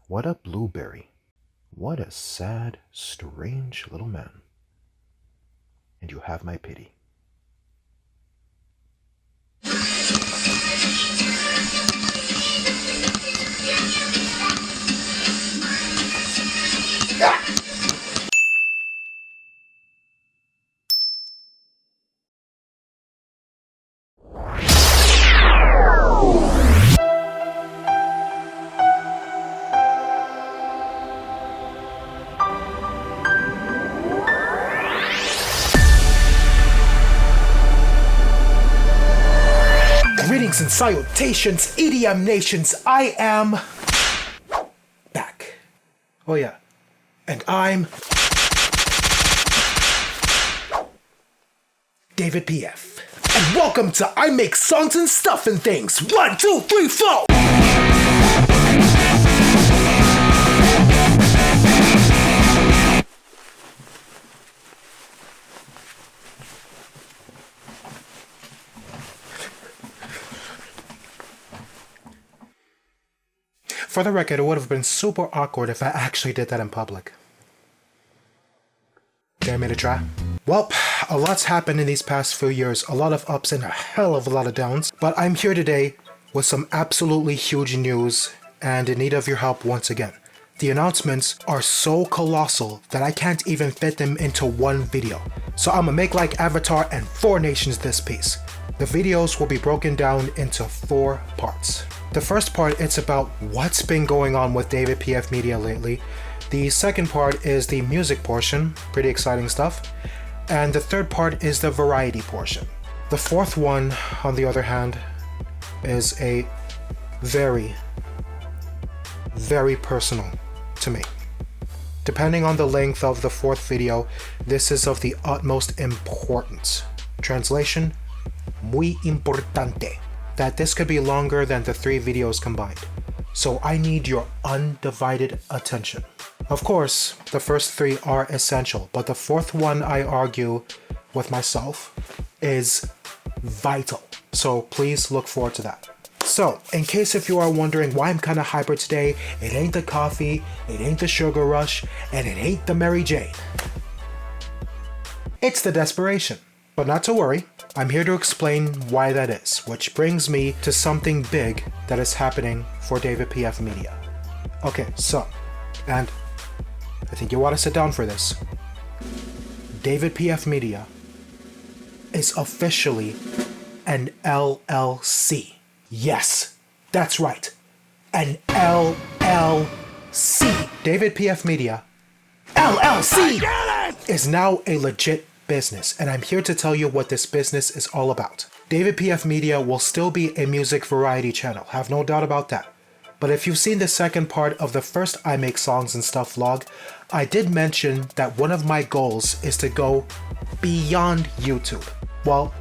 What a blueberry. What a sad, strange little man. And you have my pity. Greetings and salutations, EDM nations. I am back. Oh yeah. And I'm David PF. And welcome to I Make Songs and Stuff and Things. 1, 2, 3, 4. For the record, it would have been super awkward if I actually did that in public. Dare me to try? Well, a lot's happened in these past few years, a lot of ups and a hell of a lot of downs, but I'm here today with some absolutely huge news and in need of your help once again. The announcements are so colossal that I can't even fit them into one video, so I'm gonna make like Avatar and 4 Nations this piece. The videos will be broken down into 4 parts. The first part, it's about what's been going on with David PF Media lately. The second part is the music portion, pretty exciting stuff. And the third part is the variety portion. The fourth one, on the other hand, is a very, very personal to me. Depending on the length of the 4th video, this is of the utmost importance. Translation, muy importante. That this could be longer than the 3 videos combined. So I need your undivided attention. Of course, the first 3 are essential, but the 4th one, I argue with myself, is vital. So please look forward to that. So, in case if you are wondering why I'm kinda hyper today, it ain't the coffee, it ain't the sugar rush, and it ain't the Mary Jane. It's the desperation. But not to worry, I'm here to explain why that is, which brings me to something big that is happening for David PF Media. Okay, so, and I think you want to sit down for this. David PF Media is officially an LLC. Yes, that's right, an LLC. David PF Media, LLC, is now a legit business, and I'm here to tell you what this business is all about. David PF Media will still be a music variety channel, have no doubt about that. But if you've seen the second part of the first I Make Songs and Stuff vlog, I did mention that one of my goals is to go beyond YouTube. Well,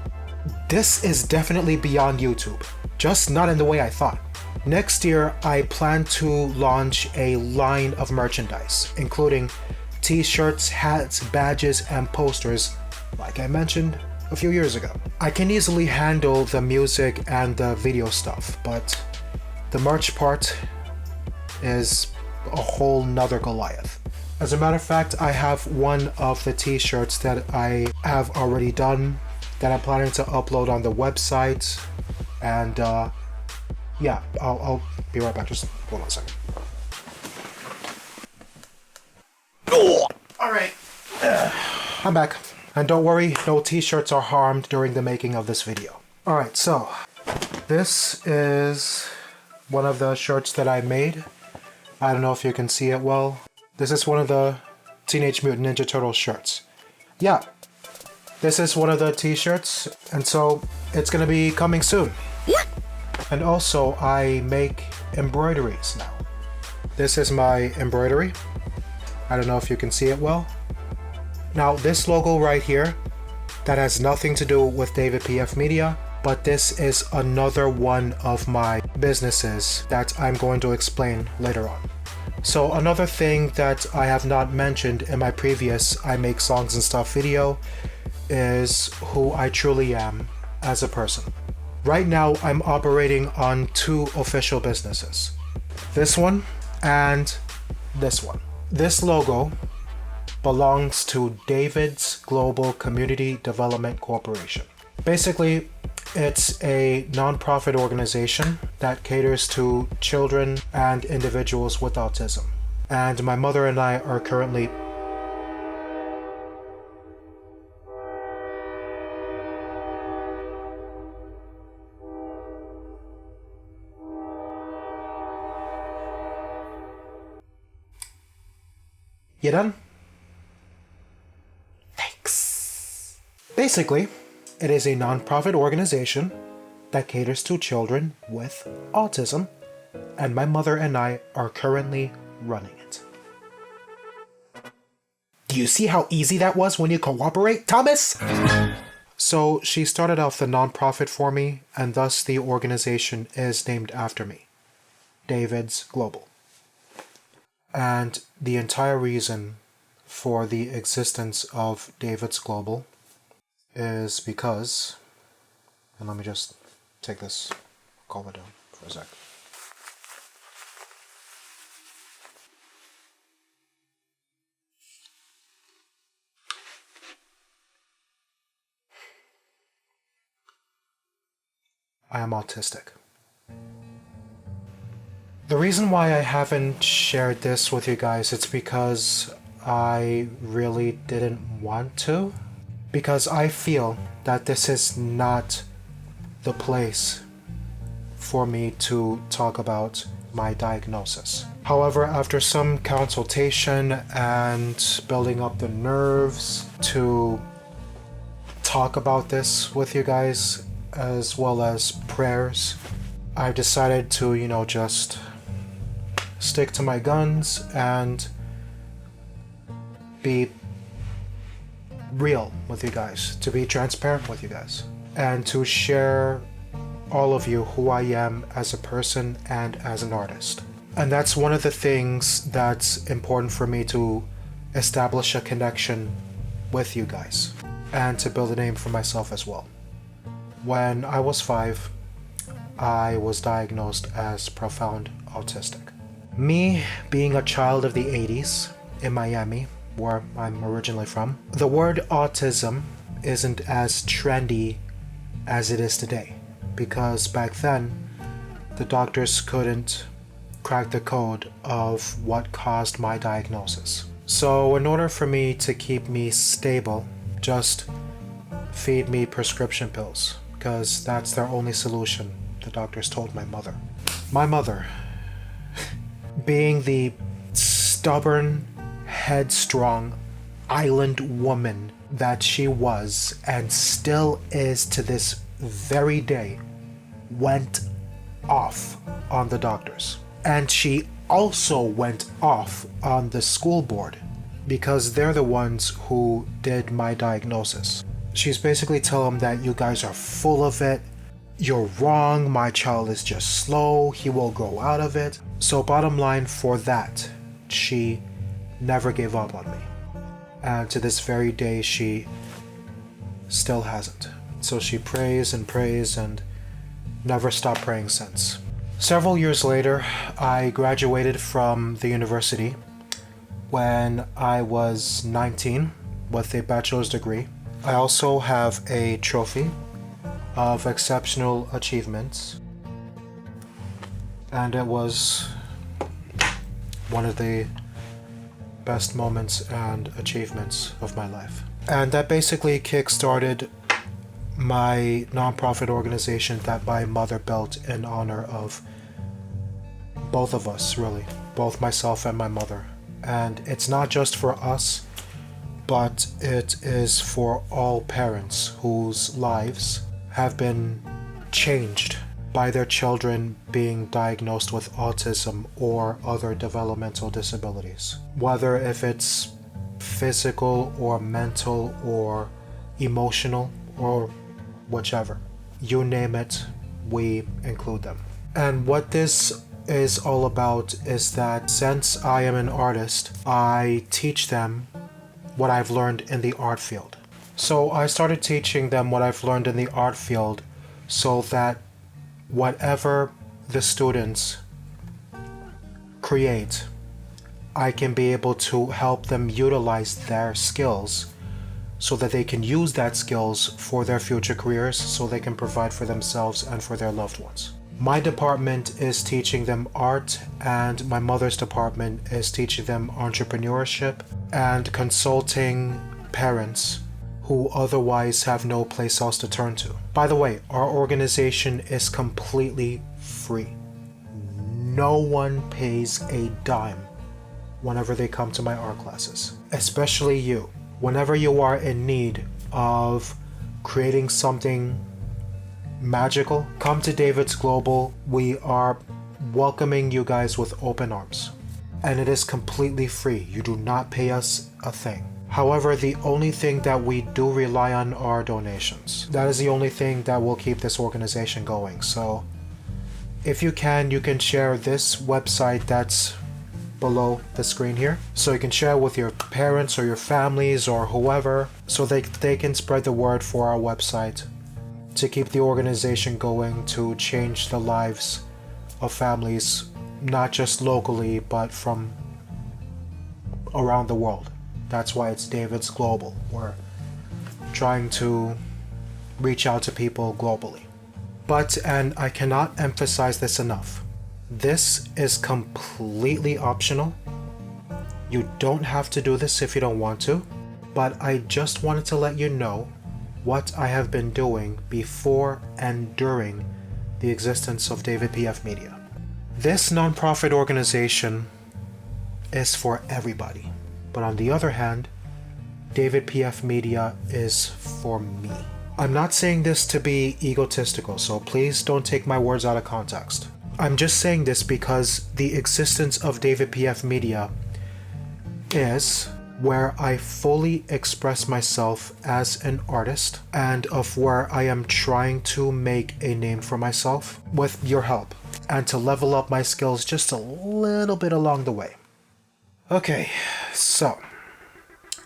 this is definitely beyond YouTube, just not in the way I thought. Next year, I plan to launch a line of merchandise, including t-shirts, hats, badges, and posters, like I mentioned a few years ago. I can easily handle the music and the video stuff, but the merch part is a whole nother Goliath. As a matter of fact, I have one of the t-shirts that I have already done that I'm planning to upload on the website, and yeah, I'll be right back. Just hold on a second. Alright, I'm back. And don't worry, no t-shirts are harmed during the making of this video. Alright, so this is one of the shirts that I made. I don't know if you can see it well. This is one of the Teenage Mutant Ninja Turtles shirts. Yeah, this is one of the t-shirts, and so it's gonna be coming soon. And also, I make embroideries now. This is my embroidery. I don't know if you can see it well. Now, this logo right here, that has nothing to do with David PF Media, but this is another one of my businesses that I'm going to explain later on. So another thing that I have not mentioned in my previous I Make Songs and Stuff video is who I truly am as a person. Right now, I'm operating on two official businesses. This one and this one. This logo belongs to David's Global Community Development Corporation. Basically, it's a non-profit organization that caters to children and individuals with autism. And my mother and I are currently You done? Thanks. Basically, it is a non-profit organization that caters to children with autism, and my mother and I are currently running it. Do you see how easy that was when you cooperate, Thomas? So she started off the non-profit for me, and thus the organization is named after me, David's Global. And the entire reason for the existence of David's Global is because, and let me just take this, calm it down for a sec. I am autistic. The reason why I haven't shared this with you guys, it's because I really didn't want to. Because I feel that this is not the place for me to talk about my diagnosis. However, after some consultation and building up the nerves to talk about this with you guys, as well as prayers, I've decided to, just stick to my guns and be real with you guys, to be transparent with you guys, and to share all of you who I am as a person and as an artist. And that's one of the things that's important for me, to establish a connection with you guys and to build a name for myself as well. When I was 5, I was diagnosed as profound autistic. Me being a child of the 80s in Miami, where I'm originally from, the word autism isn't as trendy as it is today, because back then the doctors couldn't crack the code of what caused my diagnosis. So in order for me to keep me stable, just feed me prescription pills, because that's their only solution, the doctors told my mother. My mother, being the stubborn, headstrong island woman that she was and still is to this very day, went off on the doctors. And she also went off on the school board, because they're the ones who did my diagnosis. She's basically telling them that you guys are full of it, you're wrong, my child is just slow, he will grow out of it. So bottom line, for that, she never gave up on me. And to this very day, she still hasn't. So she prays and prays and never stopped praying since. Several years later, I graduated from the university when I was 19 with a bachelor's degree. I also have a trophy of exceptional achievements, and it was one of the best moments and achievements of my life. And that basically kick-started my nonprofit organization that my mother built in honor of both of us, really, both myself and my mother. And it's not just for us, but it is for all parents whose lives have been changed by their children being diagnosed with autism or other developmental disabilities. Whether if it's physical or mental or emotional or whichever. You name it, we include them. And what this is all about is that since I am an artist, I teach them what I've learned in the art field. So I started teaching them what I've learned in the art field so that whatever the students create, I can be able to help them utilize their skills so that they can use that skills for their future careers so they can provide for themselves and for their loved ones. My department is teaching them art, and my mother's department is teaching them entrepreneurship and consulting parents who otherwise have no place else to turn to. By the way, our organization is completely free. No one pays a dime whenever they come to my art classes, especially you. Whenever you are in need of creating something magical, come to David's Global. We are welcoming you guys with open arms. And it is completely free. You do not pay us a thing. However, the only thing that we do rely on are donations. That is the only thing that will keep this organization going. So if you can share this website that's below the screen here, so you can share with your parents or your families or whoever, so they can spread the word for our website to keep the organization going, to change the lives of families, not just locally but from around the world. That's why it's David's Global. We're trying to reach out to people globally. But, and I cannot emphasize this enough, this is completely optional. You don't have to do this if you don't want to, but I just wanted to let you know what I have been doing before and during the existence of David PF Media. This nonprofit organization is for everybody, but on the other hand, David PF Media is for me. I'm not saying this to be egotistical, so please don't take my words out of context. I'm just saying this because the existence of David PF Media is where I fully express myself as an artist and of where I am trying to make a name for myself with your help and to level up my skills just a little bit along the way. Okay, so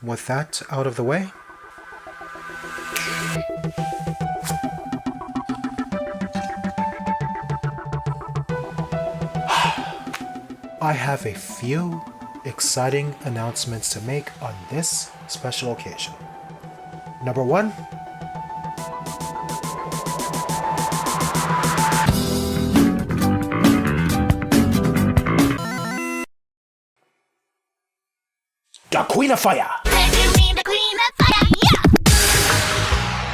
with that out of the way, I have a few exciting announcements to make on this special occasion. Number one, the Queen of Fire!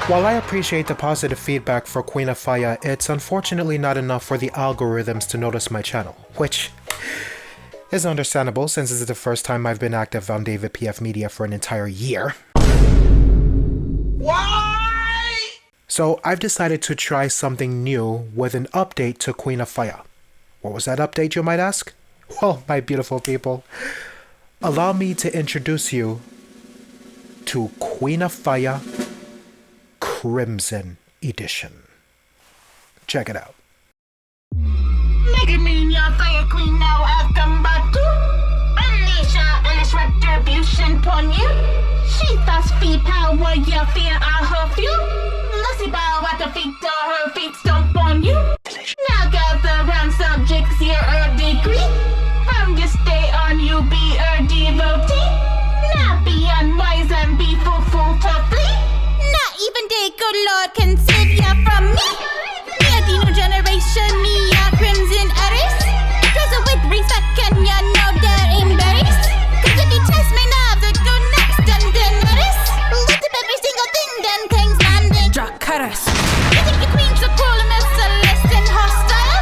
While I appreciate the positive feedback for Queen of Fire, it's unfortunately not enough for the algorithms to notice my channel, which is understandable since this is the first time I've been active on David PF Media for an entire year. Why? So I've decided to try something new with an update to Queen of Fire. What was that update, you might ask? Well, my beautiful people, allow me to introduce you to Queen of Fire Crimson Edition. Check it out. Mega mean your fire queen now have come back to unleash her hellish retribution upon you. She thus feed power, your fear are her few. Lucy bow at the feet or her feet stomp on you. Now gather round subjects here her degree. From this day on you be her devotee. Not be unwise and be full to flee. Not even the good Lord can save ya from me. Me a the new generation, me a crimson Aries. Drizzle with respect and ya know they're embarrassed. Cause if you test me now, the good next and then notice. Lift up every single thing, then King's Landing. Draw cutters. You think your queen's so cruel and merciless and hostile?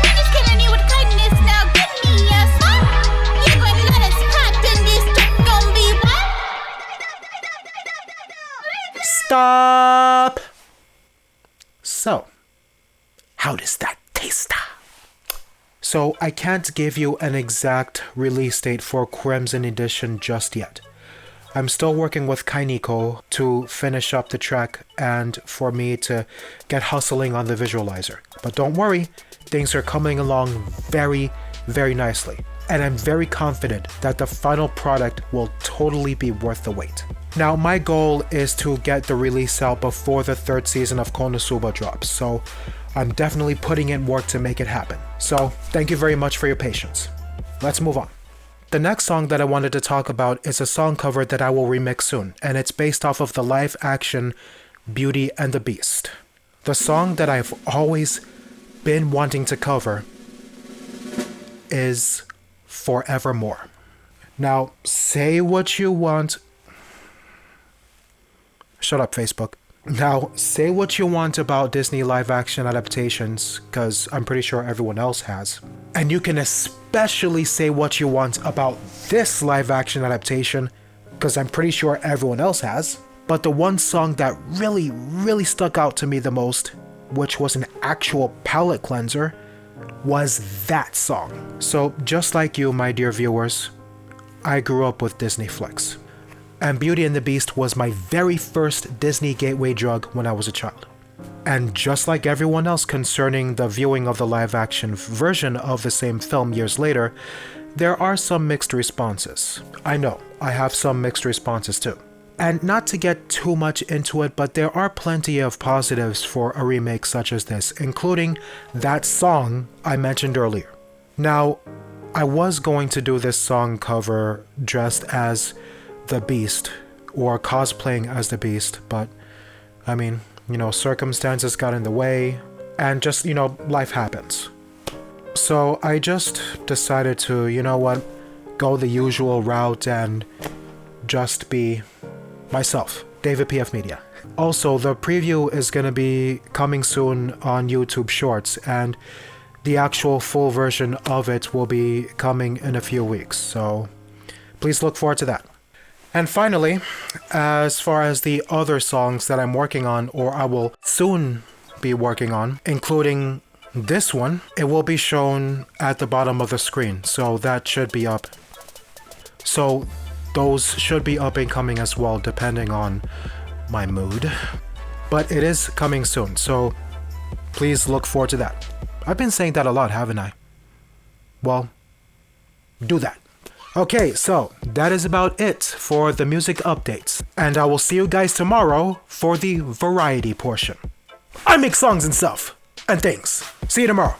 Me just killing you with kindness, now give me a smile. You're going to let us crack, then this trip gon' be wild. Stop! So, How does that taste? So I can't give you an exact release date for Crimson Edition just yet. I'm still working with Kainiko to finish up the track and for me to get hustling on the visualizer. But don't worry, things are coming along very, very nicely. And I'm very confident that the final product will totally be worth the wait. Now, my goal is to get the release out before the third season of Konosuba drops, so I'm definitely putting in work to make it happen. So, thank you very much for your patience. Let's move on. The next song that I wanted to talk about is a song cover that I will remix soon, and it's based off of the live-action Beauty and the Beast. The song that I've always been wanting to cover is Forevermore. Now, say what you want. Shut up, Facebook. Now, say what you want about Disney live-action adaptations, because I'm pretty sure everyone else has. And you can especially say what you want about this live-action adaptation, because I'm pretty sure everyone else has. But the one song that really stuck out to me the most, which was an actual palate cleanser, was that song. So, just like you, my dear viewers, I grew up with Disney flicks. And Beauty and the Beast was my very first Disney gateway drug when I was a child. And just like everyone else concerning the viewing of the live-action version of the same film years later, there are some mixed responses. I know, I have some mixed responses too. And not to get too much into it, but there are plenty of positives for a remake such as this, including that song I mentioned earlier. Now, I was going to do this song cover dressed as the Beast, or cosplaying as the Beast, but I mean, circumstances got in the way, and just, life happens. So I just decided to, go the usual route and just be myself, David PF Media. Also, the preview is gonna be coming soon on YouTube Shorts, and the actual full version of it will be coming in a few weeks, so please look forward to that. And finally, as far as the other songs that I'm working on, or I will soon be working on, including this one, it will be shown at the bottom of the screen, so that should be up. So those should be up and coming as well, depending on my mood. But it is coming soon, so please look forward to that. I've been saying that a lot, haven't I? Well, do that. Okay, so that is about it for the music updates. And I will see you guys tomorrow for the variety portion. I make songs and stuff and things. See you tomorrow.